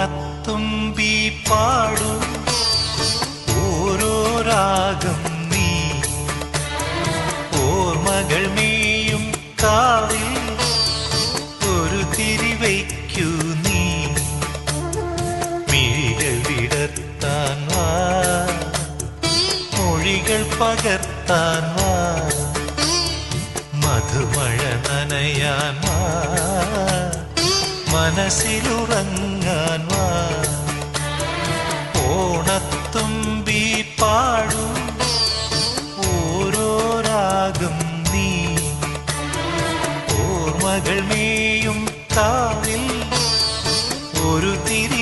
ഓണത്തുമ്പി പാടൂ ഓരോ രാഗം നീ ഓർമ്മകൾ മേയും കാവിൽ ഒരു തിരിവയ്ക്കൂ നീ മിഴികൾ വിടർത്താൻ വാ മൊഴികൾ പകർത്താൻ വാ മധുമഴ നനയാൻ വാ മനസ്സിലുറങ്ങാൻ വാ ഓണത്തുമ്പി പാടൂ ഓരോ രാഗം നീ ഓർമ്മകൾ മേയും കാവിൽ ഒരു തിരി